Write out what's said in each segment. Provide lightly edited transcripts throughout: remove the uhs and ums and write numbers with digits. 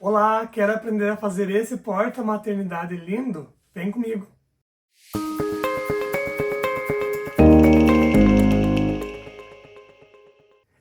Olá, quero aprender a fazer esse porta-maternidade lindo? Vem comigo!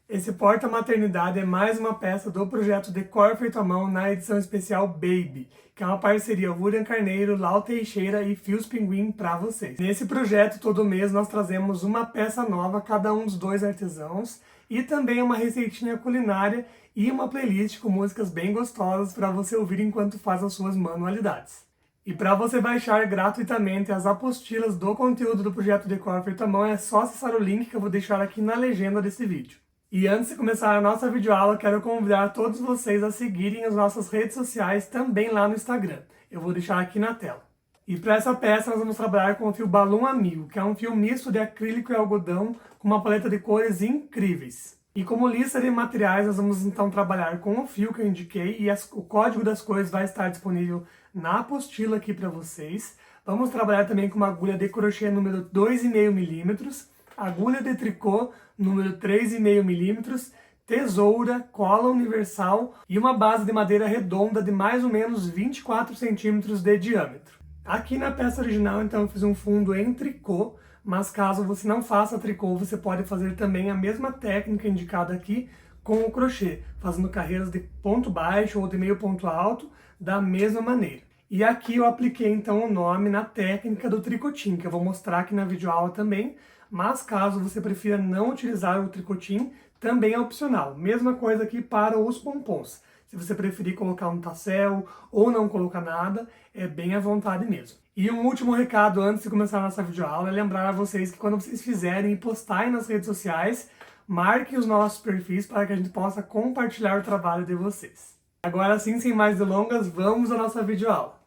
Esse porta-maternidade é mais uma peça do projeto Decor Feito à Mão na edição especial Baby, que é uma parceria William Carneiro, Lau Teixeira e Fios Pinguim para vocês. Nesse projeto, todo mês, nós trazemos uma peça nova, cada um dos dois artesãos, e também uma receitinha culinária e uma playlist com músicas bem gostosas para você ouvir enquanto faz as suas manualidades. E para você baixar gratuitamente as apostilas do conteúdo do projeto Decor Feito à Mão, é só acessar o link que eu vou deixar aqui na legenda desse vídeo. E antes de começar a nossa videoaula, quero convidar todos vocês a seguirem as nossas redes sociais também lá no Instagram. Eu vou deixar aqui na tela. E para essa peça nós vamos trabalhar com o fio Balloon Amigo, que é um fio misto de acrílico e algodão com uma paleta de cores incríveis. E como lista de materiais, nós vamos então trabalhar com o fio que eu indiquei e o código das cores vai estar disponível na apostila aqui para vocês. Vamos trabalhar também com uma agulha de crochê número 2,5 mm, agulha de tricô número 3,5 mm, tesoura, cola universal e uma base de madeira redonda de mais ou menos 24 centímetros de diâmetro. Aqui na peça original, então, eu fiz um fundo em tricô, mas caso você não faça tricô, você pode fazer também a mesma técnica indicada aqui com o crochê, fazendo carreiras de ponto baixo ou de meio ponto alto da mesma maneira. E aqui eu apliquei então o nome na técnica do tricotinho, que eu vou mostrar aqui na videoaula também, mas caso você prefira não utilizar o tricotinho, também é opcional. Mesma coisa aqui para os pompons. Se você preferir colocar um tassel ou não colocar nada, é bem à vontade mesmo. E um último recado antes de começar a nossa videoaula é lembrar a vocês que quando vocês fizerem e postarem nas redes sociais, marquem os nossos perfis para que a gente possa compartilhar o trabalho de vocês. Agora sim, sem mais delongas, vamos à nossa videoaula.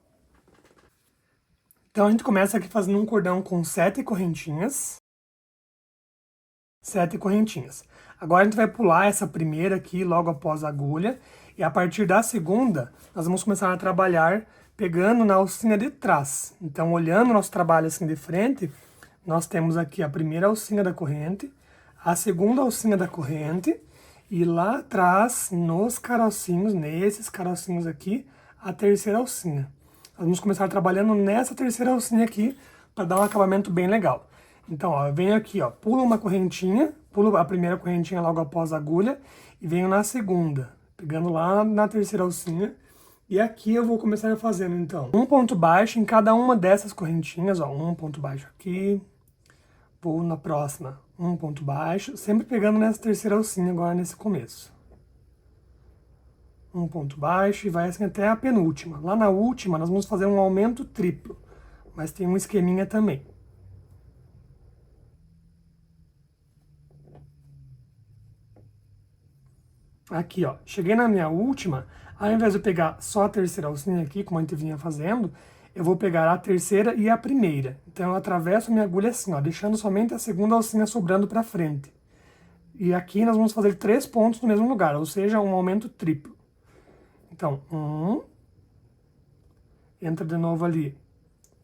Então a gente começa aqui fazendo um cordão com 7 correntinhas. 7 correntinhas. Agora a gente vai pular essa primeira aqui logo após a agulha. E a partir da segunda, nós vamos começar a trabalhar pegando na alcinha de trás. Então, olhando o nosso trabalho assim de frente, nós temos aqui a primeira alcinha da corrente, a segunda alcinha da corrente, e lá atrás, nos carocinhos, nesses carocinhos aqui, a terceira alcinha. Nós vamos começar trabalhando nessa terceira alcinha aqui, para dar um acabamento bem legal. Então, ó, eu venho aqui, ó, pulo uma correntinha, pulo a primeira correntinha logo após a agulha, e venho na segunda, pegando lá na terceira alcinha. E aqui eu vou começar fazendo, então, um ponto baixo em cada uma dessas correntinhas, ó, um ponto baixo aqui, vou na próxima, um ponto baixo, sempre pegando nessa terceira alcinha agora nesse começo. Um ponto baixo e vai assim até a penúltima. Lá na última nós vamos fazer um aumento triplo, mas tem um esqueminha também. Aqui, ó, cheguei na minha última, ao invés de eu pegar só a terceira alcinha aqui, como a gente vinha fazendo, eu vou pegar a terceira e a primeira. Então, eu atravesso minha agulha assim, ó, deixando somente a segunda alcinha sobrando para frente. E aqui nós vamos fazer 3 pontos no mesmo lugar, ou seja, um aumento triplo. Então, 1, entra de novo ali,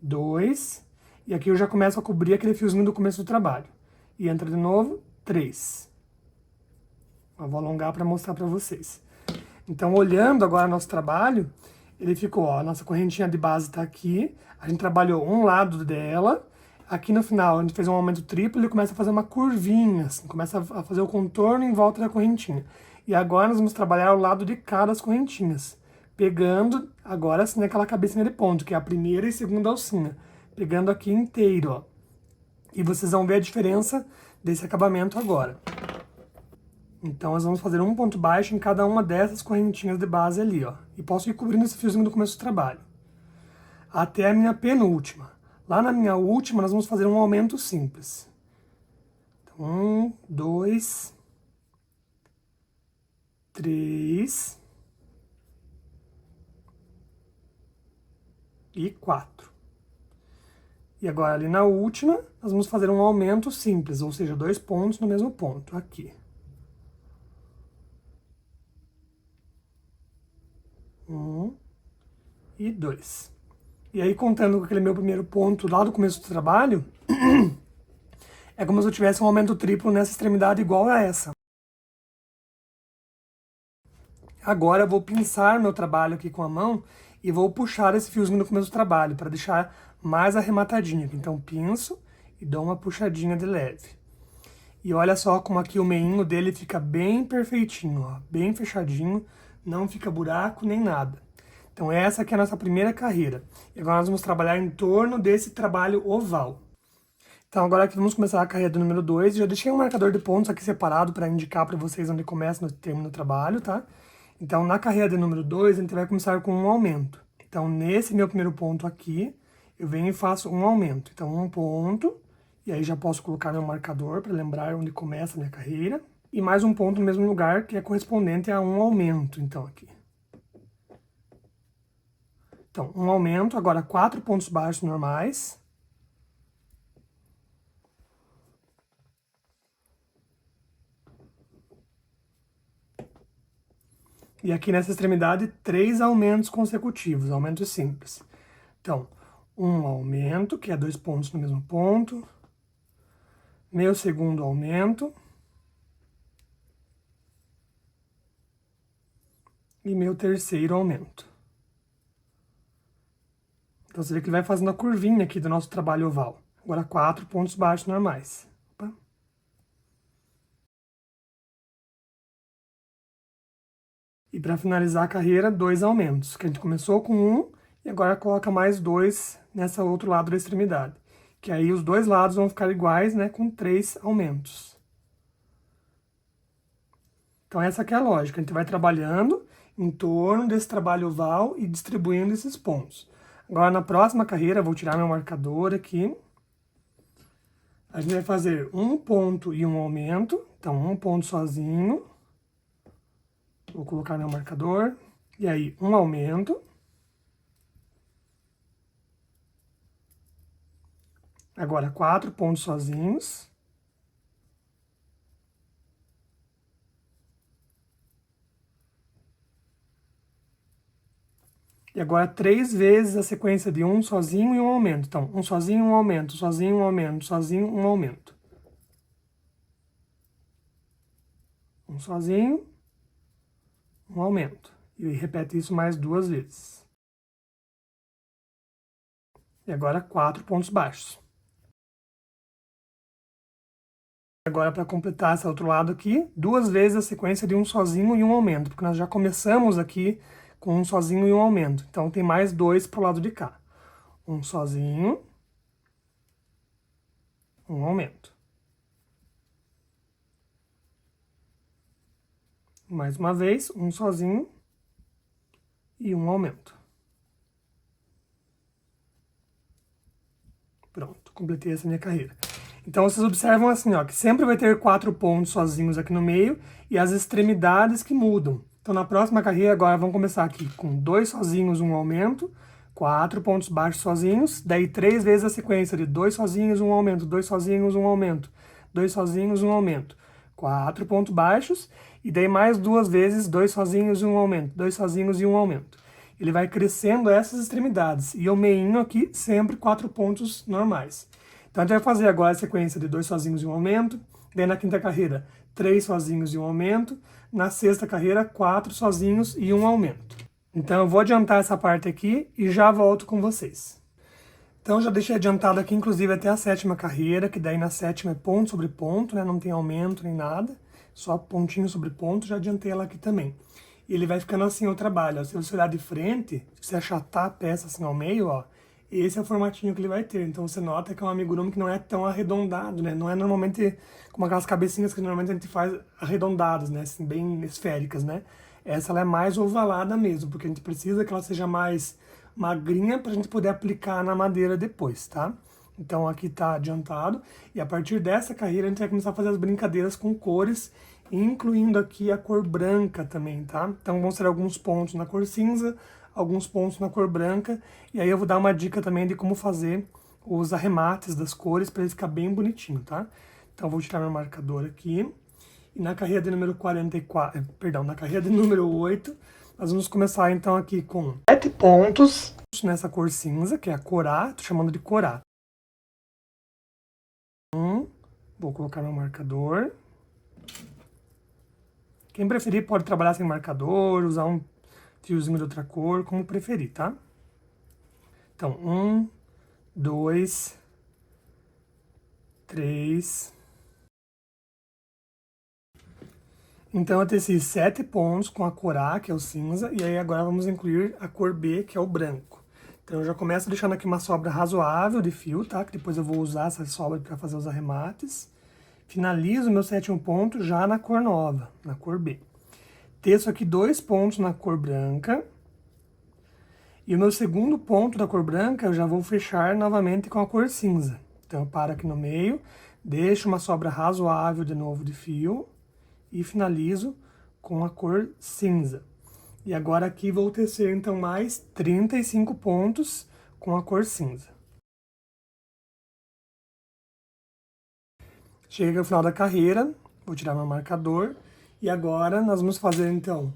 2, e aqui eu já começo a cobrir aquele fiozinho do começo do trabalho. E entra de novo, 3. Eu vou alongar para mostrar para vocês. Então, olhando agora nosso trabalho, ele ficou, ó, a nossa correntinha de base está aqui, a gente trabalhou um lado dela, aqui no final a gente fez um aumento triplo, ele começa a fazer uma curvinha, assim, começa a fazer o contorno em volta da correntinha. E agora nós vamos trabalhar o lado de cá das correntinhas, pegando agora assim aquela cabecinha de ponto, que é a primeira e segunda alcinha, pegando aqui inteiro, ó. E vocês vão ver a diferença desse acabamento agora. Então, nós vamos fazer um ponto baixo em cada uma dessas correntinhas de base ali, ó. E posso ir cobrindo esse fiozinho do começo do trabalho. Até a minha penúltima. Lá na minha última, nós vamos fazer um aumento simples. Então, 1, 2, 3 e 4. E agora, ali na última, nós vamos fazer um aumento simples, ou seja, 2 pontos no mesmo ponto, aqui. 1 e 2. E aí, contando com aquele meu primeiro ponto lá do começo do trabalho, é como se eu tivesse um aumento triplo nessa extremidade igual a essa. Agora eu vou pinçar meu trabalho aqui com a mão e vou puxar esse fiozinho no começo do trabalho, para deixar mais arrematadinho. Então pinço e dou uma puxadinha de leve. E olha só como aqui o meinho dele fica bem perfeitinho, ó, bem fechadinho, não fica buraco nem nada. Então essa aqui é a nossa primeira carreira. E agora nós vamos trabalhar em torno desse trabalho oval. Então agora aqui vamos começar a carreira do número 2. Já deixei um marcador de pontos aqui separado para indicar para vocês onde começa e onde termina o trabalho, tá? Então na carreira de número 2 a gente vai começar com um aumento. Então nesse meu primeiro ponto aqui, eu venho e faço um aumento. Então um ponto, e aí já posso colocar meu marcador para lembrar onde começa a minha carreira. E mais um ponto no mesmo lugar, que é correspondente a um aumento, então aqui. Então, um aumento, agora 4 pontos baixos normais. E aqui nessa extremidade, 3 aumentos consecutivos, aumentos simples. Então, um aumento, que é 2 pontos no mesmo ponto. Meu segundo aumento. E meu terceiro aumento. Então, você vê que ele vai fazendo a curvinha aqui do nosso trabalho oval. Agora, 4 pontos baixos normais. Opa. E para finalizar a carreira, 2 aumentos, que a gente começou com um e agora coloca mais 2 nessa outro lado da extremidade. Que aí os dois lados vão ficar iguais, né, com 3 aumentos. Então essa aqui é a lógica, a gente vai trabalhando em torno desse trabalho oval e distribuindo esses pontos. Agora na próxima carreira, vou tirar meu marcador aqui. A gente vai fazer um ponto e um aumento, então um ponto sozinho. Vou colocar meu marcador, e aí um aumento. Agora 4 pontos sozinhos. E agora 3 vezes a sequência de um sozinho e um aumento. Então, um sozinho, um aumento, sozinho, um aumento, sozinho, um aumento. Um sozinho, um aumento. E repete isso mais 2 vezes. E agora 4 pontos baixos. Agora, para completar esse outro lado aqui, 2 vezes a sequência de um sozinho e um aumento, porque nós já começamos aqui com um sozinho e um aumento. Então, tem mais 2 para o lado de cá. Um sozinho, um aumento. Mais uma vez, um sozinho e um aumento. Pronto, completei essa minha carreira. Então, vocês observam assim, ó, que sempre vai ter 4 pontos sozinhos aqui no meio e as extremidades que mudam. Então, na próxima carreira, agora vamos começar aqui com 2 sozinhos, um aumento, 4 pontos baixos sozinhos, daí 3 vezes a sequência de 2 sozinhos, um aumento, 2 sozinhos, um aumento, 2 sozinhos, um aumento, 4 pontos baixos, e daí mais 2 vezes 2 sozinhos e um aumento, 2 sozinhos e um aumento. Ele vai crescendo essas extremidades, e o meinho aqui sempre 4 pontos normais. Então, a gente vai fazer agora a sequência de 2 sozinhos e um aumento, daí na quinta carreira, 3 sozinhos e um aumento, na sexta carreira, 4 sozinhos e um aumento. Então, eu vou adiantar essa parte aqui e já volto com vocês. Então, já deixei adiantado aqui, inclusive, até a sétima carreira, que daí na sétima é ponto sobre ponto, né? Não tem aumento nem nada, só pontinho sobre ponto, já adiantei ela aqui também. E ele vai ficando assim o trabalho, ó. Se você olhar de frente, se você achatar a peça assim ao meio, ó, esse é o formatinho que ele vai ter. Então você nota que é um amigurumi que não é tão arredondado, né? Não é normalmente como aquelas cabecinhas que normalmente a gente faz arredondadas, né? Assim, bem esféricas, né? Essa ela é mais ovalada mesmo, porque a gente precisa que ela seja mais magrinha para a gente poder aplicar na madeira depois, tá? Então aqui tá adiantado. E a partir dessa carreira a gente vai começar a fazer as brincadeiras com cores, incluindo aqui a cor branca também, tá? Então vão ser alguns pontos na cor cinza, alguns pontos na cor branca, e aí eu vou dar uma dica também de como fazer os arremates das cores para ele ficar bem bonitinho, tá? Então eu vou tirar meu marcador aqui, e na carreira de número 44, perdão, na carreira de número 8, nós vamos começar então aqui com 7 pontos nessa cor cinza, que é a corá, tô chamando de corá. Vou colocar meu marcador. Quem preferir pode trabalhar sem marcador, usar um fiozinho de outra cor, como preferir, tá? Então, 1, 2, 3. Então, eu teci 7 pontos com a cor A, que é o cinza, e aí agora vamos incluir a cor B, que é o branco. Então, eu já começo deixando aqui uma sobra razoável de fio, tá? Que depois eu vou usar essa sobra para fazer os arremates. Finalizo meu 7º ponto já na cor nova, na cor B. Teço aqui 2 pontos na cor branca. E o meu 2º ponto da cor branca eu já vou fechar novamente com a cor cinza. Então, eu paro aqui no meio, deixo uma sobra razoável de novo de fio e finalizo com a cor cinza. E agora aqui vou tecer então mais 35 pontos com a cor cinza. Cheguei ao final da carreira, vou tirar meu marcador e agora nós vamos fazer então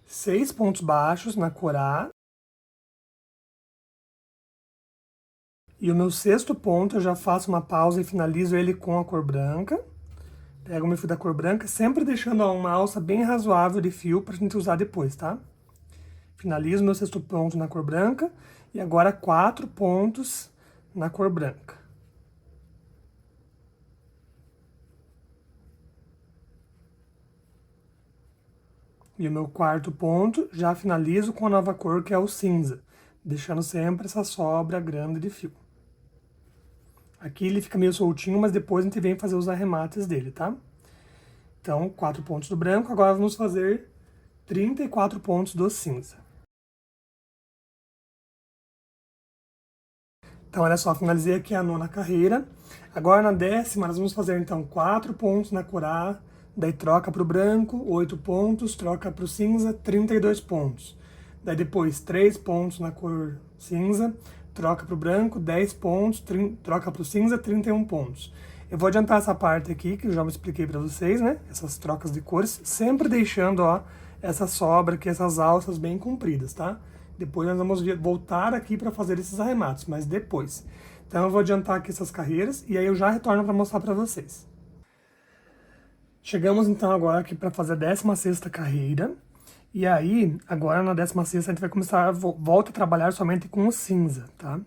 6 pontos baixos na cor A. E o meu 6º ponto eu já faço uma pausa e finalizo ele com a cor branca. Pego o meu fio da cor branca, sempre deixando uma alça bem razoável de fio pra gente usar depois, tá? Finalizo meu 6º ponto na cor branca e agora 4 pontos na cor branca. E o meu 4º ponto já finalizo com a nova cor, que é o cinza, deixando sempre essa sobra grande de fio. Aqui ele fica meio soltinho, mas depois a gente vem fazer os arremates dele, tá? Então, 4 pontos do branco, agora vamos fazer 34 pontos do cinza. Então, olha só, finalizei aqui a 9ª carreira. Agora, na 10ª, nós vamos fazer, então, 4 pontos na cor A, daí troca para o branco, 8 pontos, troca para o cinza, 32 pontos. Daí depois, 3 pontos na cor cinza, troca para o branco, 10 pontos, troca para o cinza, 31 pontos. Eu vou adiantar essa parte aqui, que eu já me expliquei para vocês, né? Essas trocas de cores, sempre deixando, ó, essa sobra aqui, essas alças bem compridas, tá? Depois nós vamos voltar aqui para fazer esses arremates, mas depois. Então eu vou adiantar aqui essas carreiras e aí eu já retorno para mostrar para vocês. Chegamos então agora aqui para fazer a 16ª carreira. E aí, agora na 16ª a gente vai começar, volta a trabalhar somente com o cinza, tá?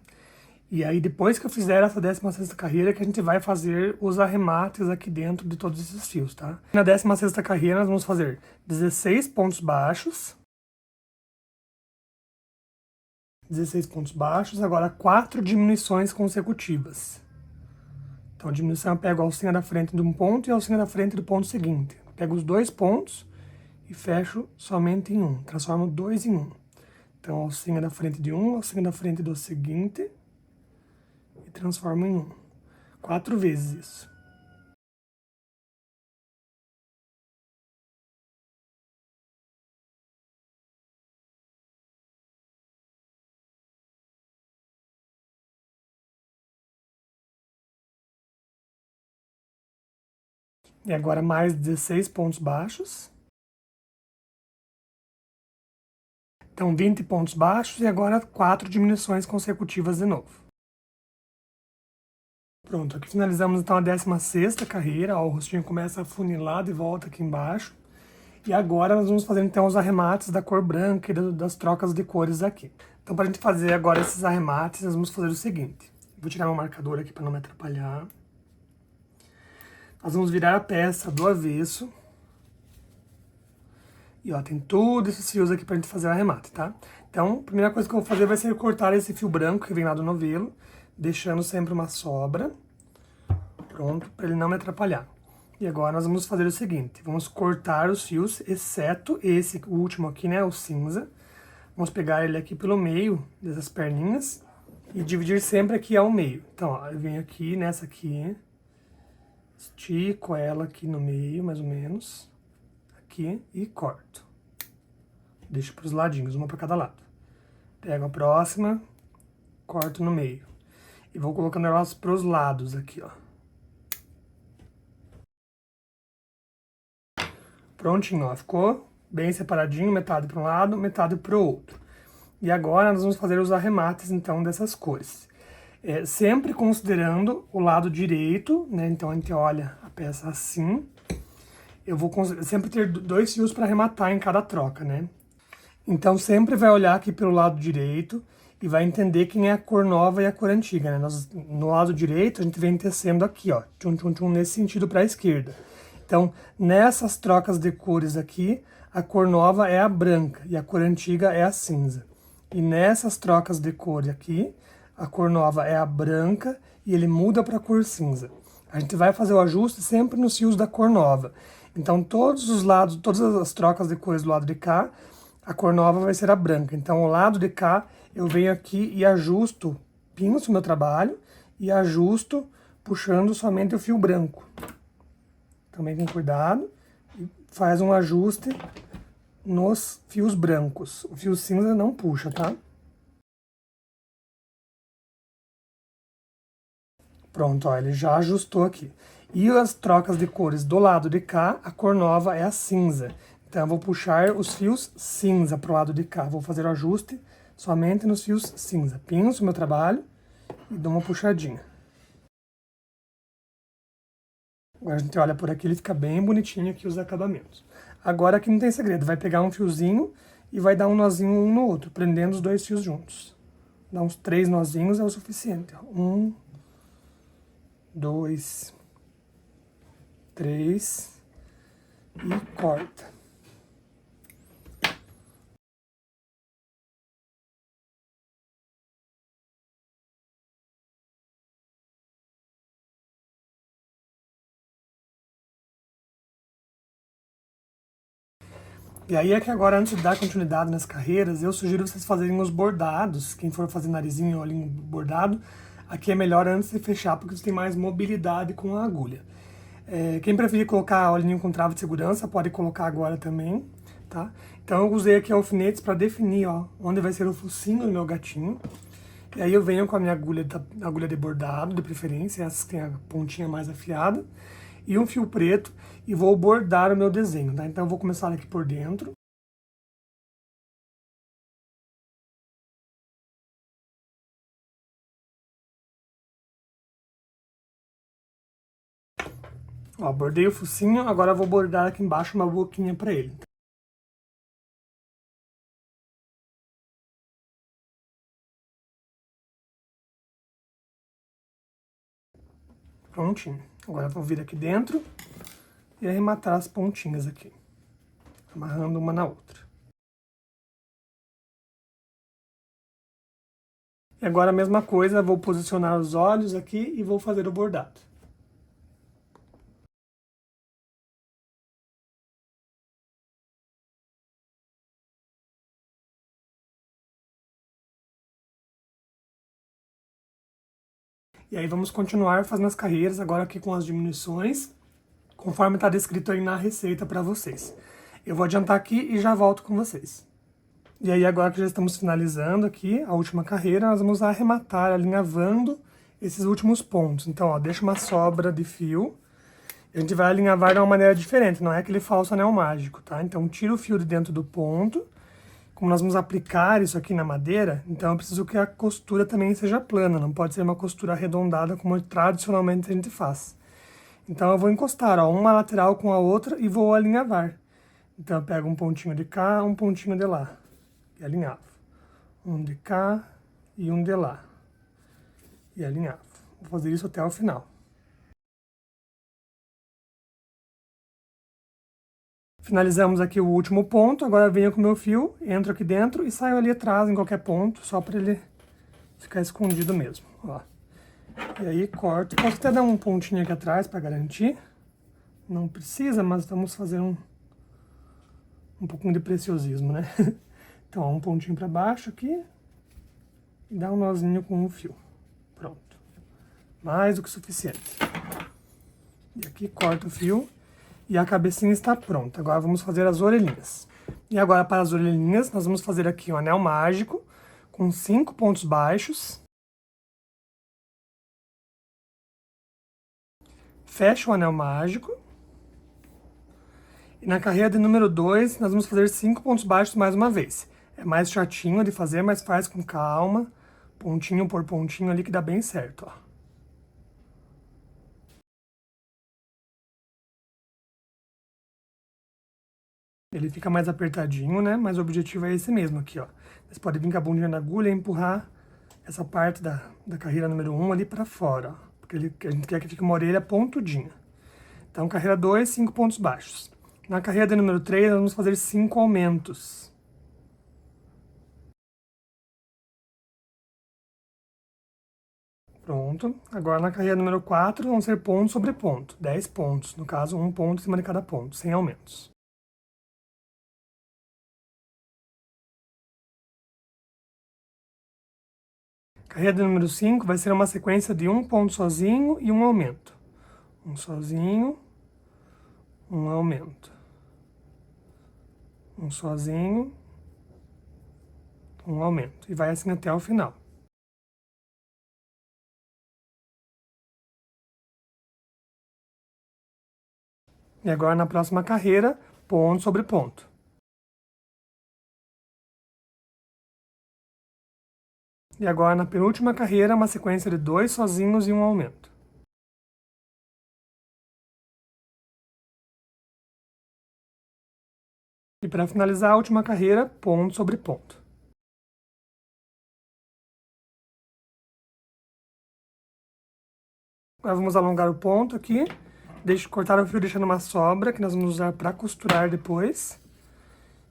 E aí depois que eu fizer essa 16ª carreira que a gente vai fazer os arremates aqui dentro de todos esses fios, tá? Na 16ª carreira nós vamos fazer 16 pontos baixos. 16 pontos baixos, agora 4 diminuições consecutivas. Então, a diminuição eu pego a alcinha da frente de um ponto e a alcinha da frente do ponto seguinte. Pego os 2 pontos e fecho somente em um, transformo 2 em 1. Então, a alcinha da frente de um, a alcinha da frente do seguinte e transformo em 1. 4 vezes isso. E agora mais 16 pontos baixos. Então, 20 pontos baixos e agora 4 diminuições consecutivas de novo. Pronto, aqui finalizamos então a 16ª carreira, ó, o rostinho começa a funilar de volta aqui embaixo. E agora nós vamos fazer então os arremates da cor branca e das trocas de cores aqui. Então, para a gente fazer agora esses arremates, nós vamos fazer o seguinte. Vou tirar meu marcador aqui para não me atrapalhar. Nós vamos virar a peça do avesso. E ó, tem todos esses fios aqui pra gente fazer o arremate, tá? Então, a primeira coisa que eu vou fazer vai ser cortar esse fio branco que vem lá do novelo, deixando sempre uma sobra. Pronto, pra ele não me atrapalhar. E agora nós vamos fazer o seguinte, vamos cortar os fios, exceto esse último aqui, né, o cinza. Vamos pegar ele aqui pelo meio dessas perninhas e dividir sempre aqui ao meio. Então, ó, eu venho aqui nessa aqui, estico ela aqui no meio, mais ou menos, aqui, e corto. Deixo para os ladinhos, uma para cada lado. Pego a próxima, corto no meio. E vou colocando elas para os lados aqui, ó. Prontinho, ó, ficou bem separadinho, metade para um lado, metade para o outro. E agora nós vamos fazer os arremates, então, dessas cores. Sempre considerando o lado direito, né? Então, a gente olha a peça assim. eu vou sempre ter 2 fios para arrematar em cada troca, né? Então sempre vai olhar aqui pelo lado direito e vai entender quem é a cor nova e a cor antiga, né? No lado direito a gente vem tecendo aqui, ó, tchum, tchum, tchum, nesse sentido para a esquerda. Então, nessas trocas de cores aqui, a cor nova é a branca e a cor antiga é a cinza. E nessas trocas de cor aqui, a cor nova é a branca e ele muda para a cor cinza. A gente vai fazer o ajuste sempre nos fios da cor nova. Então, todos os lados, todas as trocas de cores do lado de cá, a cor nova vai ser a branca. Então, o lado de cá, eu venho aqui e ajusto, pinço o meu trabalho e ajusto puxando somente o fio branco. Também com cuidado e faz um ajuste nos fios brancos. O fio cinza não puxa, tá? Pronto, ó, ele já ajustou aqui. E as trocas de cores do lado de cá, a cor nova é a cinza. Então eu vou puxar os fios cinza pro lado de cá. Vou fazer o ajuste somente nos fios cinza. Pinço o meu trabalho e dou uma puxadinha. Agora a gente olha por aqui, ele fica bem bonitinho aqui os acabamentos. Agora aqui não tem segredo, vai pegar um fiozinho e vai dar um nozinho um no outro, prendendo os 2 fios juntos. Dá uns 3 nozinhos é o suficiente. 1, 2, 3 e corta. E aí é que agora, antes de dar continuidade nas carreiras, eu sugiro vocês fazerem os bordados. Quem for fazer narizinho ou olhinho bordado, aqui é melhor antes de fechar, porque você tem mais mobilidade com a agulha. Quem preferir colocar olhinho com trava de segurança, pode colocar agora também, tá? Então eu usei aqui alfinetes para definir, ó, onde vai ser o focinho do meu gatinho. E aí eu venho com a minha agulha de bordado, de preferência, essa que tem a pontinha mais afiada, e um fio preto, e vou bordar o meu desenho, tá? Então eu vou começar aqui por dentro. Ó, bordei o focinho, agora eu vou bordar aqui embaixo uma boquinha para ele. Prontinho. Agora eu vou vir aqui dentro e arrematar as pontinhas aqui, amarrando uma na outra. E agora a mesma coisa, vou posicionar os olhos aqui e vou fazer o bordado. E aí vamos continuar fazendo as carreiras agora aqui com as diminuições, conforme está descrito aí na receita para vocês. Eu vou adiantar aqui e já volto com vocês. E aí agora que já estamos finalizando aqui a última carreira, nós vamos arrematar alinhavando esses últimos pontos. Então, ó, deixa uma sobra de fio. A gente vai alinhavar de uma maneira diferente, não é aquele falso anel mágico, tá? Então, tira o fio de dentro do ponto. Como nós vamos aplicar isso aqui na madeira, então eu preciso que a costura também seja plana, não pode ser uma costura arredondada como tradicionalmente a gente faz. Então eu vou encostar, ó, uma lateral com a outra e vou alinhavar. Então eu pego um pontinho de cá, um pontinho de lá, e alinhavo. Um de cá e um de lá, e alinhavo. Vou fazer isso até o final. Finalizamos aqui o último ponto, agora venho com o meu fio, entro aqui dentro e saio ali atrás em qualquer ponto, só para ele ficar escondido mesmo, ó. E aí corto, posso até dar um pontinho aqui atrás para garantir, não precisa, mas vamos fazer um pouquinho de preciosismo, né? Então, ó, um pontinho para baixo aqui e dá um nozinho com o fio, pronto, mais do que suficiente. E aqui corto o fio. E a cabecinha está pronta. Agora vamos fazer as orelhinhas. E agora para as orelhinhas, nós vamos fazer aqui um anel mágico com 5 pontos baixos. Fecha o anel mágico. E na carreira de número 2, nós vamos fazer 5 pontos baixos mais uma vez. É mais chatinho de fazer, mas faz com calma, pontinho por pontinho ali que dá bem certo, ó. Ele fica mais apertadinho, né? Mas o objetivo é esse mesmo aqui, ó. Você pode vir com a bundinha na agulha e empurrar essa parte da carreira número 1 ali pra fora, ó. Porque a gente quer que fique uma orelha pontudinha. Então, carreira 2, 5 pontos baixos. Na carreira de número 3, nós vamos fazer 5 aumentos. Pronto. Agora, na carreira número 4, vão ser ponto sobre ponto. 10 pontos. No caso, 1 ponto em cima de cada ponto, sem aumentos. Carreira de número 5 vai ser uma sequência de 1 ponto sozinho e 1 aumento. Um sozinho, um aumento. Um sozinho, um aumento. E vai assim até o final. E agora, na próxima carreira, ponto sobre ponto. E agora, na penúltima carreira, uma sequência de 2 sozinhos e um aumento. E para finalizar a última carreira, ponto sobre ponto. Agora vamos alongar o ponto aqui. Cortar o fio deixando uma sobra, que nós vamos usar para costurar depois.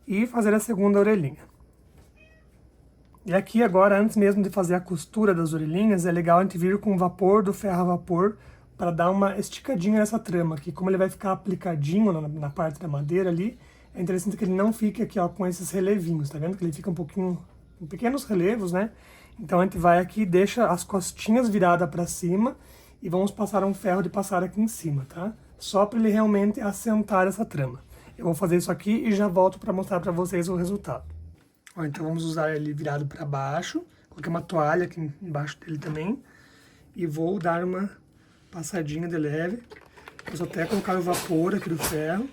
E fazer a segunda orelhinha. E aqui agora, antes mesmo de fazer a costura das orelhinhas, é legal a gente vir com o vapor do ferro a vapor para dar uma esticadinha nessa trama aqui. Como ele vai ficar aplicadinho na parte da madeira ali, é interessante que ele não fique aqui, ó, com esses relevinhos, tá vendo? Que ele fica um pouquinho, com pequenos relevos, né? Então a gente vai aqui, deixa as costinhas viradas para cima e vamos passar um ferro de passar aqui em cima, tá? Só para ele realmente assentar essa trama. Eu vou fazer isso aqui e já volto para mostrar para vocês o resultado. Ó, então vamos usar ele virado para baixo, coloquei uma toalha aqui embaixo dele também e vou dar uma passadinha de leve. Vou até colocar o vapor aqui do ferro.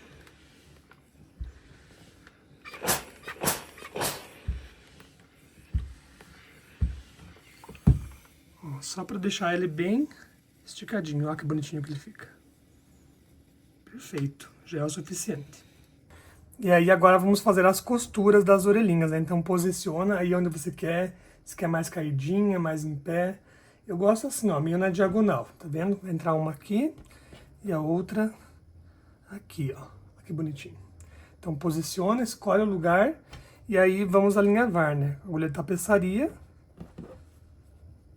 Ó, só para deixar ele bem esticadinho, olha que bonitinho que ele fica. Perfeito, já é o suficiente. E aí agora vamos fazer as costuras das orelhinhas, né? Então posiciona aí onde você quer, se quer mais caidinha, mais em pé. Eu gosto assim, ó, meio na diagonal, tá vendo? Vai entrar uma aqui e a outra aqui, ó. Olha que bonitinho. Então posiciona, escolhe o lugar e aí vamos alinhavar, né? Agulha de tapeçaria.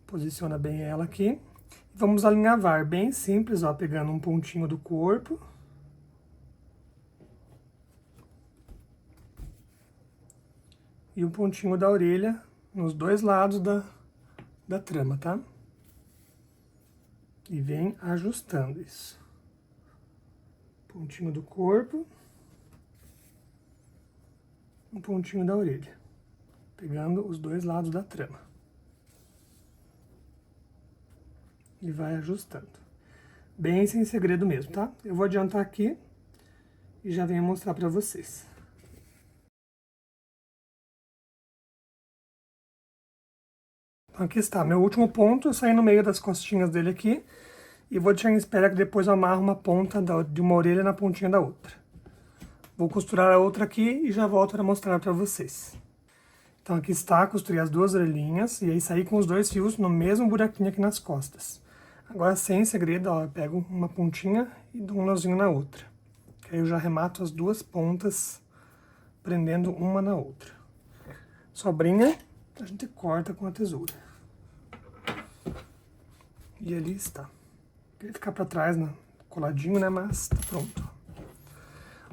Posiciona bem ela aqui. Vamos alinhavar, bem simples, ó, pegando um pontinho do corpo. E um pontinho da orelha nos dois lados da trama, tá? E vem ajustando isso. Pontinho do corpo. Um pontinho da orelha. Pegando os dois lados da trama. E vai ajustando. Bem sem segredo mesmo, tá? Eu vou adiantar aqui e já venho mostrar pra vocês. Então aqui está, meu último ponto, eu saí no meio das costinhas dele aqui e vou deixar em espera que depois eu amarro uma ponta de uma orelha na pontinha da outra. Vou costurar a outra aqui e já volto para mostrar para vocês. Então aqui está, costurei as duas orelhinhas e aí saí com os dois fios no mesmo buraquinho aqui nas costas. Agora sem segredo, ó, eu pego uma pontinha e dou um nozinho na outra. Que aí eu já arremato as duas pontas prendendo uma na outra. Sobrinha, a gente corta com a tesoura. E ali está. Queria ficar pra trás, né? Coladinho, né? Mas tá pronto.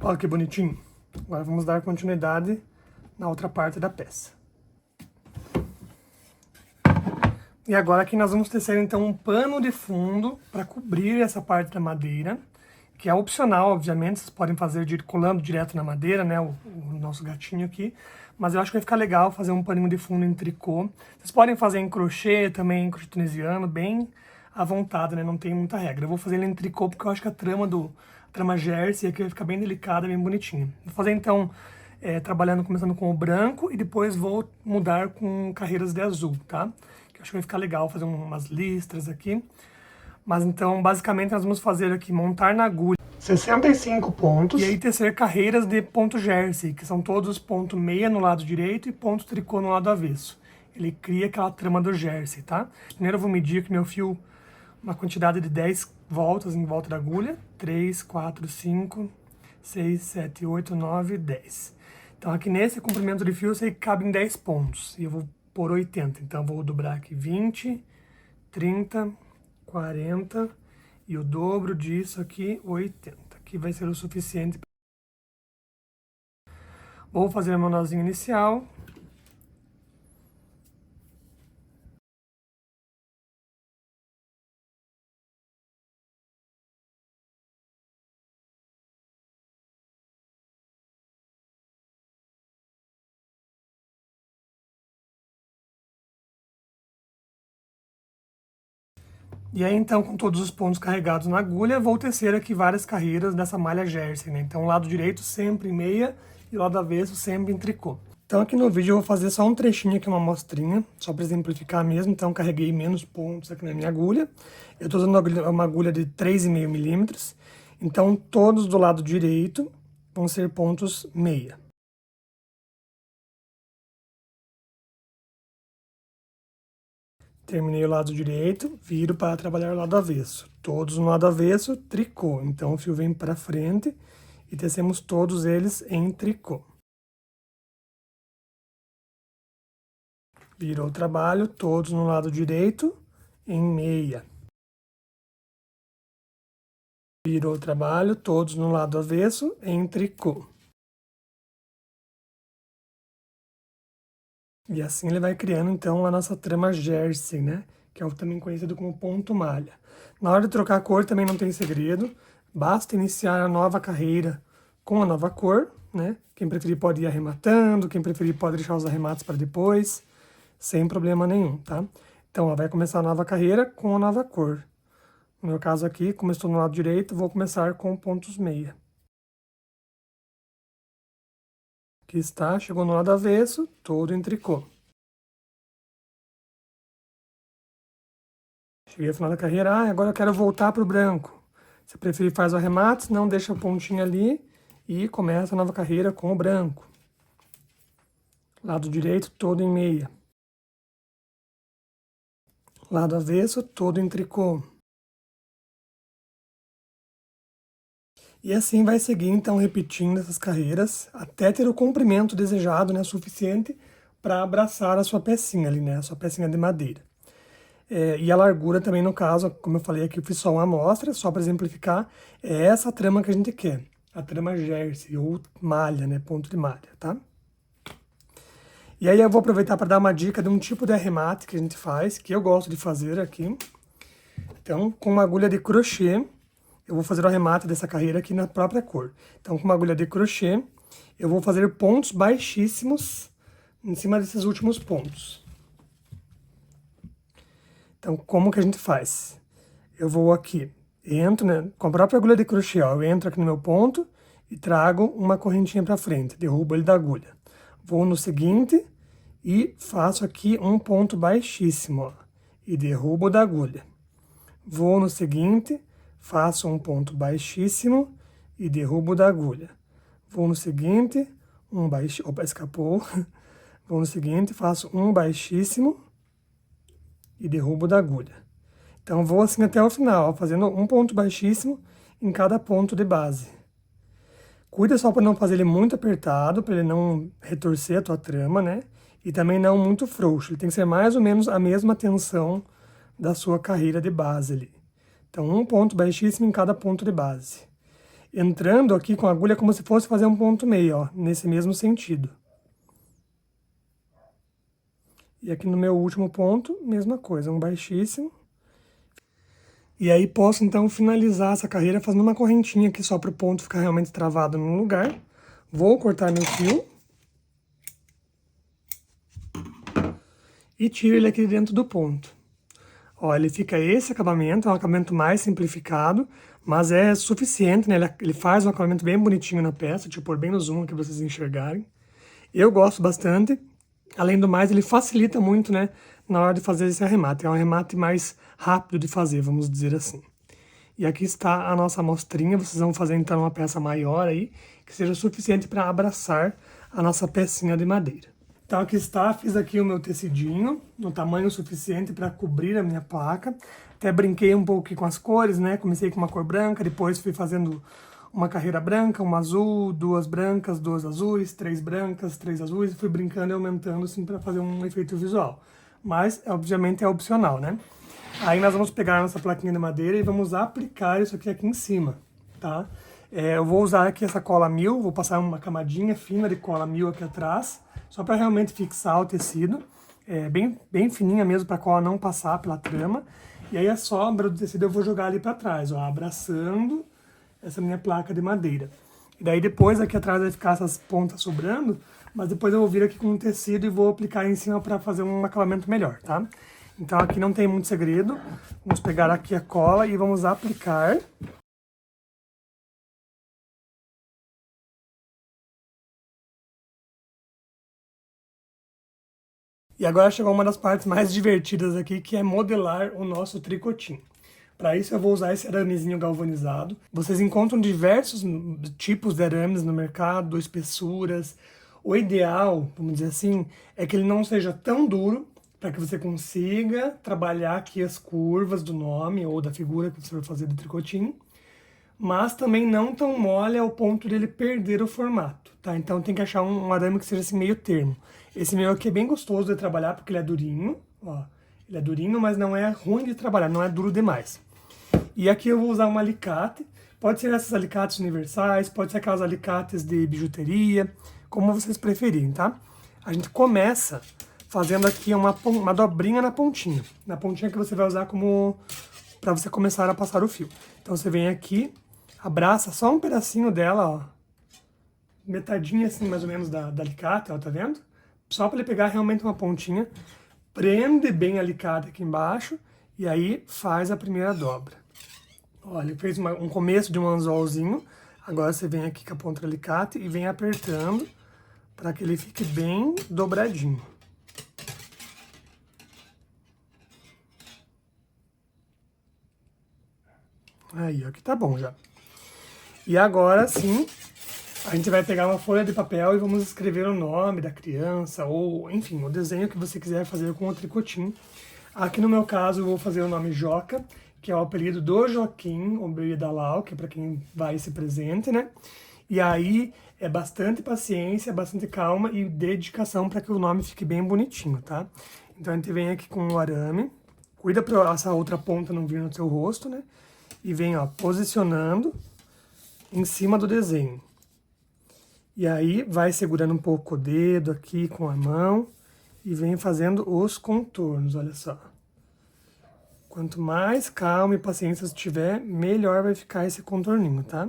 Olha que bonitinho. Agora vamos dar continuidade na outra parte da peça. E agora aqui nós vamos tecer então um pano de fundo para cobrir essa parte da madeira, que é opcional, obviamente, vocês podem fazer colando direto na madeira, né, o nosso gatinho aqui, mas eu acho que vai ficar legal fazer um paninho de fundo em tricô. Vocês podem fazer em crochê também, em crochê tunisiano, bem à vontade, né, não tem muita regra. Eu vou fazer ele em tricô porque eu acho que a trama jersey aqui vai ficar bem delicada, bem bonitinha. Vou fazer então, começando com o branco e depois vou mudar com carreiras de azul, tá? Que eu acho que vai ficar legal fazer umas listras aqui. Mas então, basicamente, nós vamos fazer aqui, montar na agulha 65 pontos. E aí tecer carreiras de ponto jersey, que são todos ponto meia no lado direito e ponto tricô no lado avesso. Ele cria aquela trama do jersey, tá? Primeiro eu vou medir aqui meu fio, uma quantidade de 10 voltas em volta da agulha. 3, 4, 5, 6, 7, 8, 9, 10. Então aqui nesse comprimento de fio eu sei que cabe em 10 pontos. E eu vou pôr 80. Então eu vou dobrar aqui 20, 30, 40 e o dobro disso aqui, 80. Aqui vai ser o suficiente. Vou fazer meu nozinho inicial. E aí, então, com todos os pontos carregados na agulha, vou tecer aqui várias carreiras dessa malha jersey, né? Então, o lado direito sempre em meia e o lado avesso sempre em tricô. Então, aqui no vídeo eu vou fazer só um trechinho aqui, uma amostrinha, só para exemplificar mesmo. Então, carreguei menos pontos aqui na minha agulha. Eu estou usando uma agulha de 3,5 milímetros. Então, todos do lado direito vão ser pontos meia. Terminei o lado direito, viro para trabalhar o lado avesso. Todos no lado avesso, tricô. Então, o fio vem para frente e tecemos todos eles em tricô. Virou o trabalho, todos no lado direito, em meia. Virou o trabalho, todos no lado avesso, em tricô. E assim ele vai criando, então, a nossa trama jersey, né? Que é também conhecido como ponto malha. Na hora de trocar a cor também não tem segredo. Basta iniciar a nova carreira com a nova cor, né? Quem preferir pode ir arrematando, quem preferir pode deixar os arremates para depois, sem problema nenhum, tá? Então, ó, vai começar a nova carreira com a nova cor. No meu caso aqui, como eu estou no lado direito, vou começar com pontos meia. Aqui está, chegou no lado avesso, todo em tricô. Cheguei ao final da carreira, agora eu quero voltar para o branco. Se preferir, faz o arremate, não deixa o pontinho ali e começa a nova carreira com o branco. Lado direito, todo em meia. Lado avesso, todo em tricô. E assim vai seguir, então, repetindo essas carreiras, até ter o comprimento desejado, né, suficiente para abraçar a sua pecinha ali, né, a sua pecinha de madeira. E a largura também, no caso, como eu falei aqui, eu fiz só uma amostra, só para exemplificar, é essa trama que a gente quer, a trama jersey, ou malha, né, ponto de malha, tá? E aí eu vou aproveitar para dar uma dica de um tipo de arremate que a gente faz, que eu gosto de fazer aqui. Então, com uma agulha de crochê, eu vou fazer o arremate dessa carreira aqui na própria cor. Então, com uma agulha de crochê, eu vou fazer pontos baixíssimos em cima desses últimos pontos. Então, como que a gente faz? Eu vou aqui, entro, né, com a própria agulha de crochê, ó, eu entro aqui no meu ponto e trago uma correntinha para frente, derrubo ele da agulha. Vou no seguinte e faço aqui um ponto baixíssimo, ó, e derrubo da agulha. Vou no seguinte, faço um ponto baixíssimo e derrubo da agulha. Vou no seguinte, um baixíssimo, opa, escapou. Vou no seguinte, faço um baixíssimo e derrubo da agulha. Então, vou assim até o final, ó, fazendo um ponto baixíssimo em cada ponto de base. Cuida só para não fazer ele muito apertado, para ele não retorcer a tua trama, né? E também não muito frouxo. Ele tem que ser mais ou menos a mesma tensão da sua carreira de base ali. Então, um ponto baixíssimo em cada ponto de base. Entrando aqui com a agulha como se fosse fazer um ponto meio, ó, nesse mesmo sentido. E aqui no meu último ponto, mesma coisa, um baixíssimo. E aí posso, então, finalizar essa carreira fazendo uma correntinha aqui só para o ponto ficar realmente travado no lugar. Vou cortar meu fio. E tiro ele aqui dentro do ponto. Ó, ele fica esse acabamento, é um acabamento mais simplificado, mas é suficiente, né? Ele faz um acabamento bem bonitinho na peça, deixa eu pôr bem no zoom aqui pra vocês enxergarem. Eu gosto bastante. Além do mais, ele facilita muito, né, na hora de fazer esse arremate. É um arremate mais rápido de fazer, vamos dizer assim. E aqui está a nossa amostrinha, vocês vão fazer então uma peça maior aí, que seja suficiente para abraçar a nossa pecinha de madeira. Então aqui está, fiz aqui o meu tecidinho, no tamanho suficiente para cobrir a minha placa. Até brinquei um pouco aqui com as cores, né? Comecei com uma cor branca, depois fui fazendo uma carreira branca, uma azul, duas brancas, duas azuis, três brancas, três azuis, e fui brincando e aumentando assim para fazer um efeito visual. Mas, obviamente, é opcional, né? Aí nós vamos pegar a nossa plaquinha de madeira e vamos aplicar isso aqui em cima, tá? Eu vou usar aqui essa cola 1000, vou passar uma camadinha fina de cola 1000 aqui atrás, só para realmente fixar o tecido, bem fininha mesmo, para a cola não passar pela trama. E aí a sobra do tecido eu vou jogar ali para trás, ó, abraçando essa minha placa de madeira. E daí depois aqui atrás vai ficar essas pontas sobrando, mas depois eu vou vir aqui com um tecido e vou aplicar em cima para fazer um acabamento melhor, tá? Então aqui não tem muito segredo, vamos pegar aqui a cola e vamos aplicar. E agora chegou uma das partes mais divertidas aqui, que é modelar o nosso tricotinho. Para isso eu vou usar esse aramezinho galvanizado. Vocês encontram diversos tipos de arames no mercado, espessuras. O ideal, vamos dizer assim, é que ele não seja tão duro, para que você consiga trabalhar aqui as curvas do nome ou da figura que você vai fazer do tricotinho, mas também não tão mole ao ponto de ele perder o formato, tá? Então tem que achar um arame que seja assim meio termo. Esse meu aqui é bem gostoso de trabalhar porque ele é durinho, ó. Ele é durinho, mas não é ruim de trabalhar, não é duro demais. E aqui eu vou usar um alicate, pode ser esses alicates universais, pode ser aquelas alicates de bijuteria, como vocês preferirem, tá? A gente começa fazendo aqui uma dobrinha na pontinha que você vai usar como para você começar a passar o fio. Então você vem aqui, abraça só um pedacinho dela, ó, metadinha assim mais ou menos da alicate, ó, tá vendo? Só para ele pegar realmente uma pontinha, prende bem a alicate aqui embaixo e aí faz a primeira dobra. Olha, ele fez um começo de um anzolzinho, agora você vem aqui com a ponta do alicate e vem apertando para que ele fique bem dobradinho. Aí, ó, que tá bom já. E agora sim, a gente vai pegar uma folha de papel e vamos escrever o nome da criança, ou enfim, o desenho que você quiser fazer com o tricotinho. Aqui no meu caso eu vou fazer o nome Joca, que é o apelido do Joaquim, o bebê da Lau, que é para quem vai esse presente, né? E aí é bastante paciência, bastante calma e dedicação para que o nome fique bem bonitinho, tá? Então a gente vem aqui com o arame, cuida para essa outra ponta não vir no seu rosto, né? E vem, ó, posicionando em cima do desenho. E aí vai segurando um pouco o dedo aqui com a mão e vem fazendo os contornos, olha só. Quanto mais calma e paciência você tiver, melhor vai ficar esse contorninho, tá?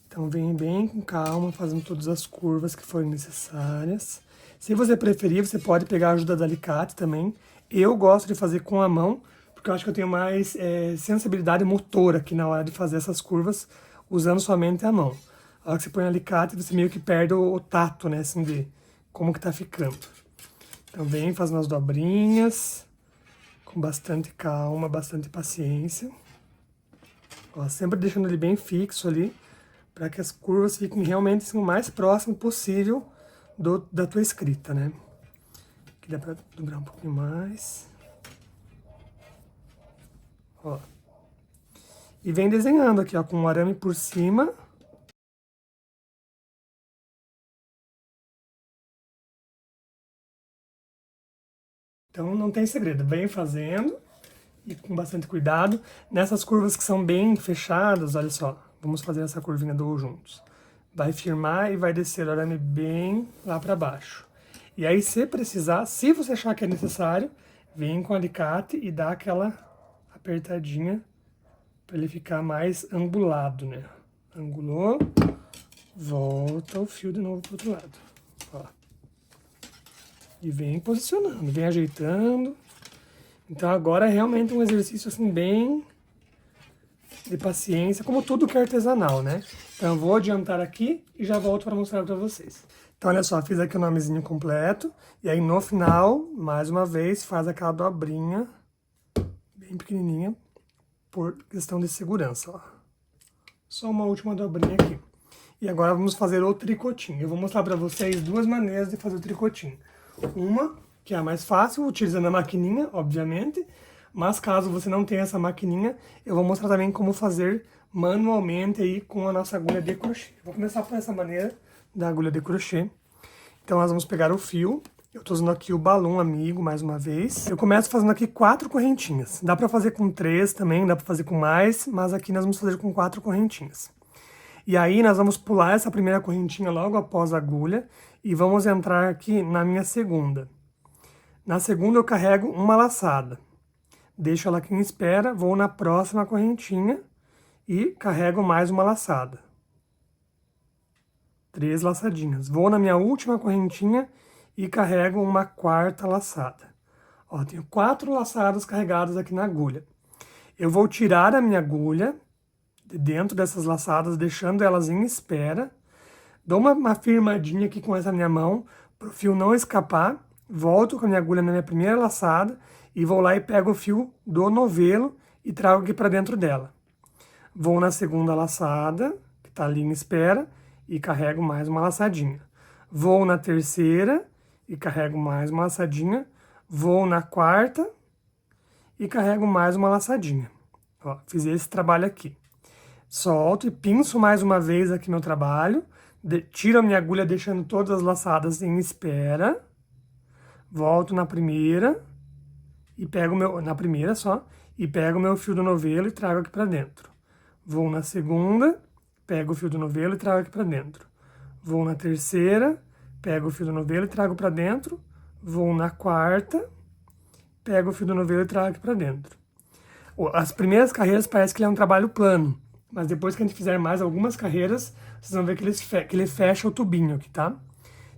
Então vem bem com calma, fazendo todas as curvas que forem necessárias. Se você preferir, você pode pegar a ajuda do alicate também. Eu gosto de fazer com a mão, porque eu acho que eu tenho mais sensibilidade motora aqui na hora de fazer essas curvas, usando somente a mão. A hora que você põe o alicate, você meio que perde o tato, né, assim, de como que tá ficando. Então vem fazendo as dobrinhas, com bastante calma, bastante paciência. Ó, sempre deixando ele bem fixo ali, para que as curvas fiquem realmente assim, o mais próximo possível da tua escrita, né? Aqui dá para dobrar um pouquinho mais. Ó. E vem desenhando aqui, ó, com o arame por cima. Então não tem segredo, vem fazendo e com bastante cuidado. Nessas curvas que são bem fechadas, olha só, vamos fazer essa curvinha do U juntos. Vai firmar e vai descer o arame bem lá para baixo. E aí, se precisar, se você achar que é necessário, vem com o alicate e dá aquela apertadinha para ele ficar mais angulado, né? Angulou, volta o fio de novo pro outro lado, ó. E vem posicionando, vem ajeitando. Então agora é realmente um exercício assim bem de paciência, como tudo que é artesanal, né? Então eu vou adiantar aqui e já volto para mostrar para vocês. Então olha só, fiz aqui o nomezinho completo. E aí no final, mais uma vez, faz aquela dobrinha bem pequenininha, por questão de segurança, ó. Só uma última dobrinha aqui. E agora vamos fazer o tricotinho. Eu vou mostrar pra vocês duas maneiras de fazer o tricotinho. Uma, que é a mais fácil, utilizando a maquininha, obviamente. Mas caso você não tenha essa maquininha, eu vou mostrar também como fazer manualmente aí com a nossa agulha de crochê. Vou começar por essa maneira da agulha de crochê. Então nós vamos pegar o fio. Eu tô usando aqui o balão amigo, mais uma vez. Eu começo fazendo aqui 4 correntinhas. Dá pra fazer com 3 também, dá pra fazer com mais, mas aqui nós vamos fazer com 4 correntinhas. E aí nós vamos pular essa primeira correntinha logo após a agulha e vamos entrar aqui na minha segunda. Na segunda eu carrego uma laçada. Deixo ela aqui em espera, vou na próxima correntinha e carrego mais uma laçada. 3 laçadinhas. Vou na minha última correntinha e carrego uma quarta laçada. Ó, tenho 4 laçadas carregadas aqui na agulha. Eu vou tirar a minha agulha de dentro dessas laçadas, deixando elas em espera. Dou uma firmadinha aqui com essa minha mão, para o fio não escapar. Volto com a minha agulha na minha primeira laçada e vou lá e pego o fio do novelo e trago aqui para dentro dela. Vou na segunda laçada, que está ali em espera, e carrego mais uma laçadinha. Vou na terceira e carrego mais uma laçadinha. Vou na quarta e carrego mais uma laçadinha. Ó, fiz esse trabalho aqui. Solto e pinço mais uma vez aqui meu trabalho. Tiro a minha agulha deixando todas as laçadas em espera. Volto na primeira e pego na primeira só, e pego o meu fio do novelo e trago aqui para dentro. Vou na segunda, pego o fio do novelo e trago aqui para dentro. Vou na terceira, pego o fio do novelo e trago para dentro. Vou na quarta, pego o fio do novelo e trago aqui para dentro. As primeiras carreiras parece que ele é um trabalho plano, mas depois que a gente fizer mais algumas carreiras, vocês vão ver que ele fecha o tubinho aqui, tá?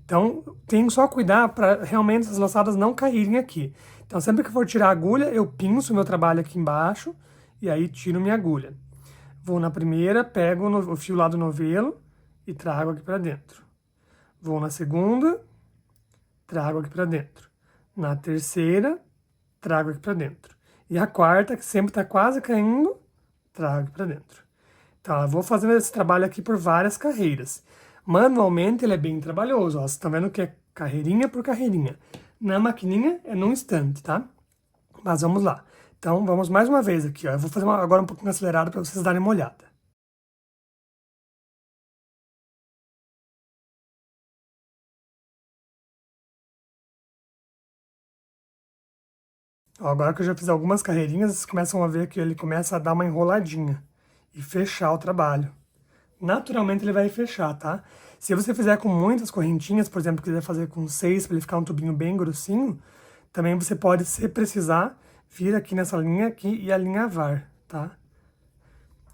Então, tem que só cuidar para realmente essas laçadas não caírem aqui. Então, sempre que for tirar a agulha, eu pinço o meu trabalho aqui embaixo e aí tiro minha agulha. Vou na primeira, pego o fio lá do novelo e trago aqui para dentro. Vou na segunda, trago aqui para dentro. Na terceira, trago aqui para dentro. E a quarta, que sempre está quase caindo, trago aqui para dentro. Então, eu vou fazendo esse trabalho aqui por várias carreiras. Manualmente ele é bem trabalhoso, ó. Vocês estão vendo que é carreirinha por carreirinha. Na maquininha é num instante, tá? Mas vamos lá. Então, vamos mais uma vez aqui, ó. Eu vou fazer agora um pouquinho acelerado para vocês darem uma olhada. Ó, agora que eu já fiz algumas carreirinhas, vocês começam a ver que ele começa a dar uma enroladinha e fechar o trabalho. Naturalmente ele vai fechar, tá? Se você fizer com muitas correntinhas, por exemplo, quiser fazer com 6 para ele ficar um tubinho bem grossinho, também você pode, se precisar, vir aqui nessa linha aqui e alinhavar, tá?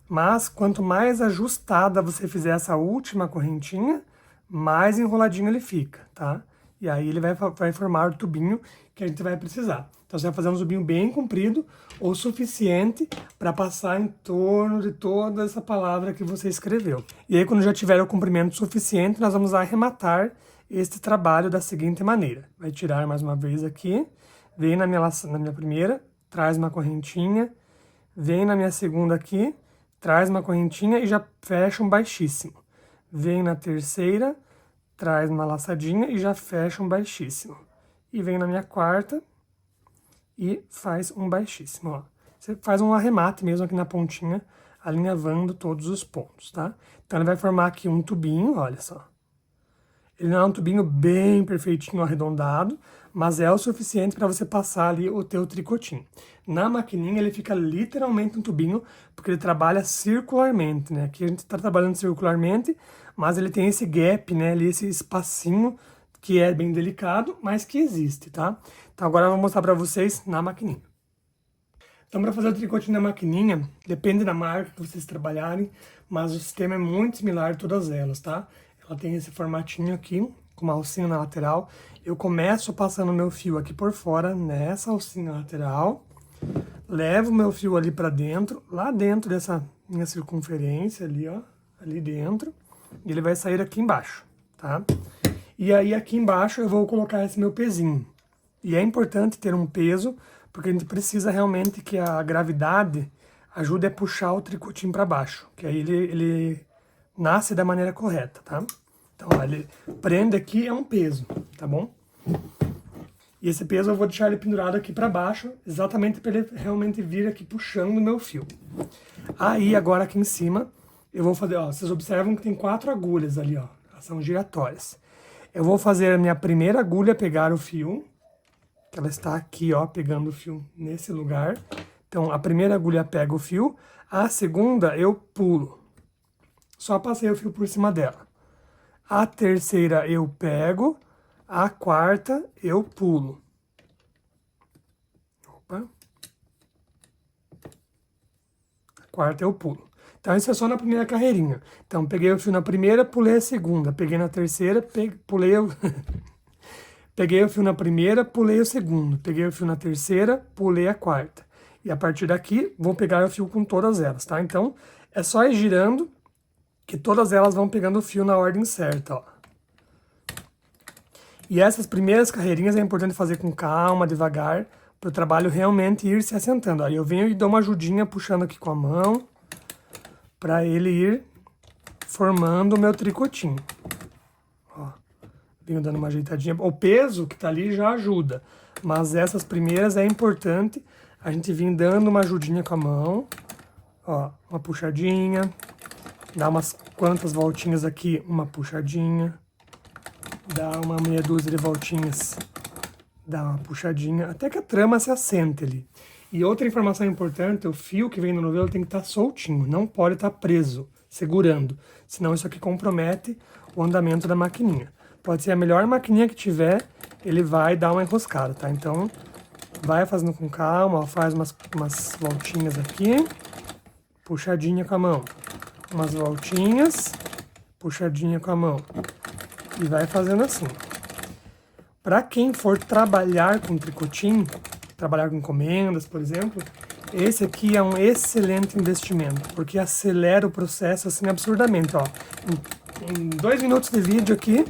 Mas quanto mais ajustada você fizer essa última correntinha, mais enroladinho ele fica, tá? E aí ele vai formar o tubinho que a gente vai precisar. Então você vai fazer um tubinho bem comprido, o suficiente para passar em torno de toda essa palavra que você escreveu. E aí quando já tiver o comprimento suficiente, nós vamos arrematar este trabalho da seguinte maneira. Vai tirar mais uma vez aqui, vem na minha primeira, traz uma correntinha, vem na minha segunda aqui, traz uma correntinha e já fecha um baixíssimo. Vem na terceira, traz uma laçadinha e já fecha um baixíssimo. E vem na minha quarta e faz um baixíssimo, ó. Você faz um arremate mesmo aqui na pontinha, alinhavando todos os pontos, tá? Então ele vai formar aqui um tubinho, olha só. Ele não é um tubinho bem perfeitinho, arredondado, mas é o suficiente para você passar ali o teu tricotinho. Na maquininha ele fica literalmente um tubinho, porque ele trabalha circularmente, né? Aqui a gente está trabalhando circularmente, mas ele tem esse gap, né? Ali, esse espacinho que é bem delicado, mas que existe, tá? Então agora eu vou mostrar para vocês na maquininha. Então, para fazer o tricotinho na maquininha, depende da marca que vocês trabalharem, mas o sistema é muito similar a todas elas, tá? Ela tem esse formatinho aqui, com uma alcinha na lateral. Eu começo passando meu fio aqui por fora, nessa alcinha lateral. Levo meu fio ali para dentro, lá dentro dessa minha circunferência ali, ó. Ali dentro. E ele vai sair aqui embaixo, tá? E aí aqui embaixo eu vou colocar esse meu pezinho. E é importante ter um peso, porque a gente precisa realmente que a gravidade ajuda a puxar o tricotinho para baixo, que aí ele nasce da maneira correta, tá? Então, ó, ele prende aqui, é um peso, tá bom? E esse peso eu vou deixar ele pendurado aqui para baixo, exatamente para ele realmente vir aqui puxando o meu fio. Aí, agora aqui em cima, eu vou fazer, ó, vocês observam que tem 4 agulhas ali, ó, elas são giratórias. Eu vou fazer a minha primeira agulha pegar o fio, que ela está aqui, ó, pegando o fio nesse lugar. Então, a primeira agulha pega o fio, a segunda eu pulo. Só passei o fio por cima dela. A terceira eu pego, a quarta eu pulo. Opa. A quarta eu pulo. Então, isso é só na primeira carreirinha. Então, peguei o fio na primeira, pulei a segunda. Peguei na terceira, pulei o... Peguei o fio na primeira, pulei o segundo. Peguei o fio na terceira, pulei a quarta. E a partir daqui, vou pegar o fio com todas elas, tá? Então, é só ir girando que todas elas vão pegando o fio na ordem certa, ó. E essas primeiras carreirinhas é importante fazer com calma, devagar, para o trabalho realmente ir se assentando. Aí eu venho e dou uma ajudinha puxando aqui com a mão, para ele ir formando o meu tricotinho. Ó, venho dando uma ajeitadinha. O peso que tá ali já ajuda, mas essas primeiras é importante a gente vir dando uma ajudinha com a mão. Ó, uma puxadinha, dá umas quantas voltinhas aqui, uma puxadinha, dá uma meia dúzia de voltinhas, dá uma puxadinha, até que a trama se assente ali. E outra informação importante, o fio que vem no novelo tem que estar soltinho, não pode estar preso, segurando, senão isso aqui compromete o andamento da maquininha. Pode ser a melhor maquininha que tiver, ele vai dar uma enroscada, tá? Então, vai fazendo com calma, ó, faz umas voltinhas aqui, puxadinha com a mão, umas voltinhas, puxadinha com a mão, e vai fazendo assim. Para quem for trabalhar com tricotinho, trabalhar com encomendas, por exemplo, esse aqui é um excelente investimento, porque acelera o processo assim absurdamente, ó. Em 2 minutos de vídeo aqui,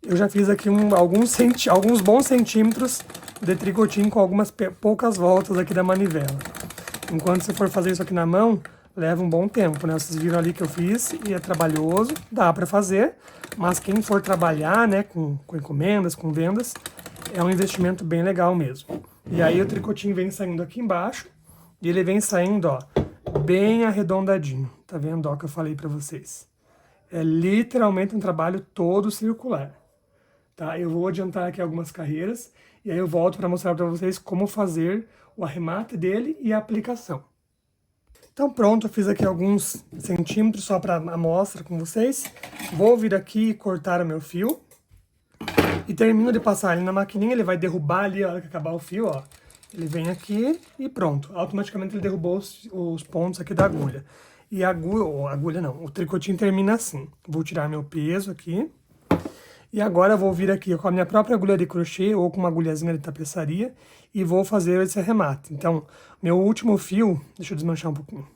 eu já fiz aqui alguns bons centímetros de tricotinho com algumas poucas voltas aqui da manivela. Enquanto você for fazer isso aqui na mão, leva um bom tempo, né? Vocês viram ali que eu fiz e é trabalhoso, dá para fazer, mas quem for trabalhar, né, com encomendas, com vendas, é um investimento bem legal mesmo. E aí o tricotinho vem saindo aqui embaixo e ele vem saindo, ó, bem arredondadinho. Tá vendo, ó, que eu falei para vocês? É literalmente um trabalho todo circular. Tá? Eu vou adiantar aqui algumas carreiras e aí eu volto para mostrar para vocês como fazer o arremate dele e a aplicação. Então pronto, eu fiz aqui alguns centímetros só para amostra com vocês. Vou vir aqui e cortar o meu fio. E termino de passar ele na maquininha, ele vai derrubar ali a hora que acabar o fio, ó. Ele vem aqui e pronto. Automaticamente ele derrubou os pontos aqui da agulha. E a agulha não, o tricotinho termina assim. Vou tirar meu peso aqui. E agora eu vou vir aqui com a minha própria agulha de crochê ou com uma agulhazinha de tapeçaria e vou fazer esse arremate. Então, meu último fio, deixa eu desmanchar um pouquinho.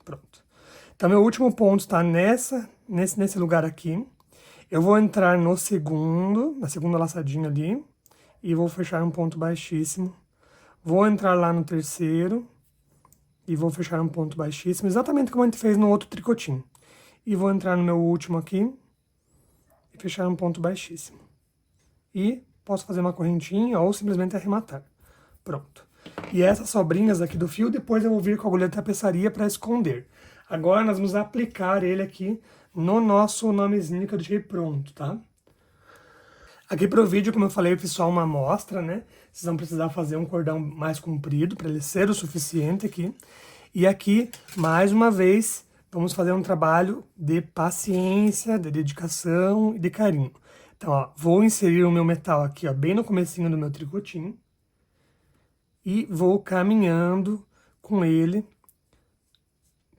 Pronto. Então, meu último ponto está nesse lugar aqui. Eu vou entrar no segundo, na segunda laçadinha ali, e vou fechar um ponto baixíssimo. Vou entrar lá no terceiro, e vou fechar um ponto baixíssimo, exatamente como a gente fez no outro tricotinho. E vou entrar no meu último aqui, e fechar um ponto baixíssimo. E posso fazer uma correntinha ou simplesmente arrematar. Pronto. E essas sobrinhas aqui do fio, depois eu vou vir com a agulha de tapeçaria para esconder. Agora nós vamos aplicar ele aqui no nosso nomezinho que eu deixei pronto, tá? Aqui pro vídeo, como eu falei, eu fiz só uma amostra, né? Vocês vão precisar fazer um cordão mais comprido para ele ser o suficiente aqui. E aqui, mais uma vez, vamos fazer um trabalho de paciência, de dedicação e de carinho. Então, ó, vou inserir o meu metal aqui, ó, bem no comecinho do meu tricotinho. E vou caminhando com ele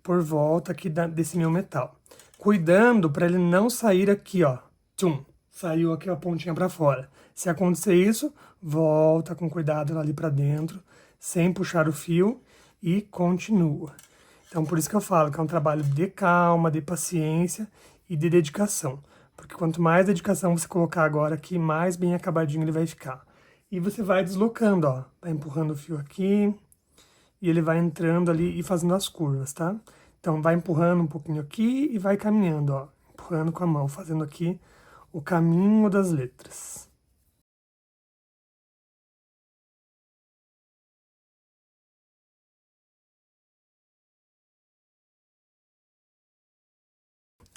por volta aqui desse meu metal. Cuidando para ele não sair aqui, ó. Tchum, saiu aqui a pontinha para fora. Se acontecer isso, volta com cuidado ali para dentro, sem puxar o fio e continua. Então, por isso que eu falo que é um trabalho de calma, de paciência e de dedicação. Porque quanto mais dedicação você colocar agora aqui, mais bem acabadinho ele vai ficar. E você vai deslocando, ó. Vai empurrando o fio aqui e ele vai entrando ali e fazendo as curvas, tá? Então, vai empurrando um pouquinho aqui e vai caminhando, ó. Empurrando com a mão, fazendo aqui o caminho das letras.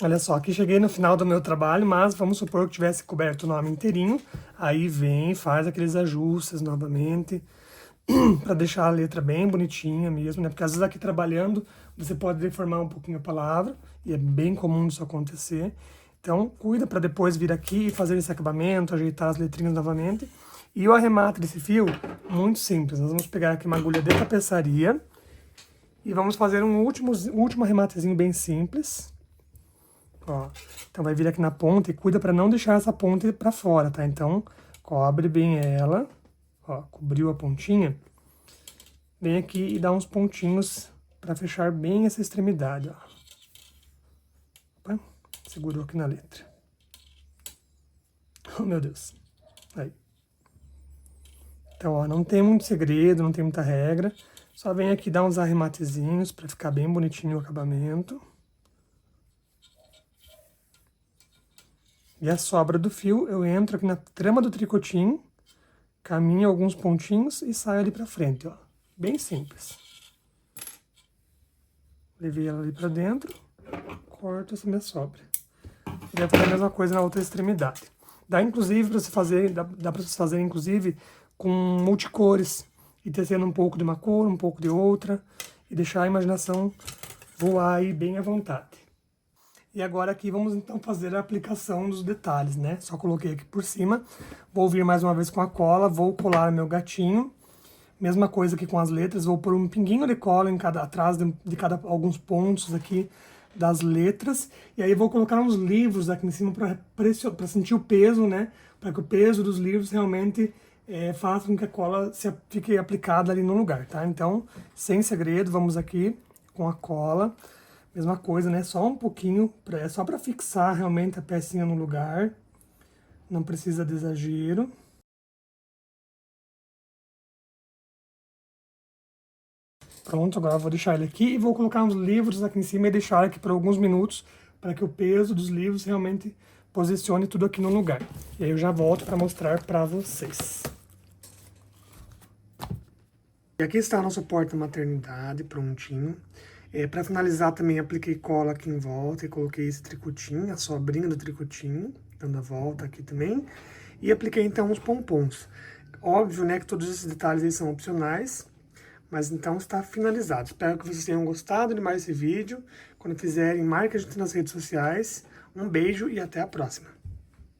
Olha só, aqui cheguei no final do meu trabalho, mas vamos supor que tivesse coberto o nome inteirinho. Aí vem, faz aqueles ajustes novamente, para deixar a letra bem bonitinha mesmo, né? Porque às vezes aqui trabalhando, você pode deformar um pouquinho a palavra, e é bem comum isso acontecer. Então, cuida para depois vir aqui e fazer esse acabamento, ajeitar as letrinhas novamente. E o arremate desse fio, muito simples. Nós vamos pegar aqui uma agulha de tapeçaria e vamos fazer um último arrematezinho bem simples. Ó, então vai vir aqui na ponta e cuida para não deixar essa ponta para fora, tá? Então, cobre bem ela, ó, cobriu a pontinha. Vem aqui e dá uns pontinhos para fechar bem essa extremidade, ó. Opa, segurou aqui na letra. Oh, meu Deus. Aí. Então, ó, não tem muito segredo, não tem muita regra. Só vem aqui dar uns arrematezinhos para ficar bem bonitinho o acabamento. E a sobra do fio, eu entro aqui na trama do tricotinho, caminho alguns pontinhos e saio ali pra frente, ó. Bem simples. Levei ela ali pra dentro, corto essa minha sobra. E vai fazer a mesma coisa na outra extremidade. Dá inclusive pra você fazer, dá pra você fazer inclusive com multicores, e tecendo um pouco de uma cor, um pouco de outra, e deixar a imaginação voar aí bem à vontade. E agora aqui vamos então fazer a aplicação dos detalhes, né? Só coloquei aqui por cima. Vou vir mais uma vez com a cola, vou colar meu gatinho. Mesma coisa aqui com as letras, vou pôr um pinguinho de cola em atrás de cada alguns pontos aqui das letras. E aí vou colocar uns livros aqui em cima para sentir o peso, né? Para que o peso dos livros realmente faça com que a cola fique aplicada ali no lugar, tá? Então, sem segredo, vamos aqui com a cola. Mesma coisa, né? Só um pouquinho, só para fixar realmente a pecinha no lugar. Não precisa de exagero. Pronto, agora eu vou deixar ele aqui e vou colocar uns livros aqui em cima e deixar aqui por alguns minutos para que o peso dos livros realmente posicione tudo aqui no lugar. E aí eu já volto para mostrar para vocês. E aqui está o nosso porta-maternidade prontinho. Para finalizar também apliquei cola aqui em volta e coloquei esse tricotinho, a sobrinha do tricotinho, dando a volta aqui também. E apliquei então os pompons. Óbvio, né, que todos esses detalhes aí são opcionais, mas então está finalizado. Espero que vocês tenham gostado de mais esse vídeo. Quando fizerem, marque a gente nas redes sociais. Um beijo e até a próxima.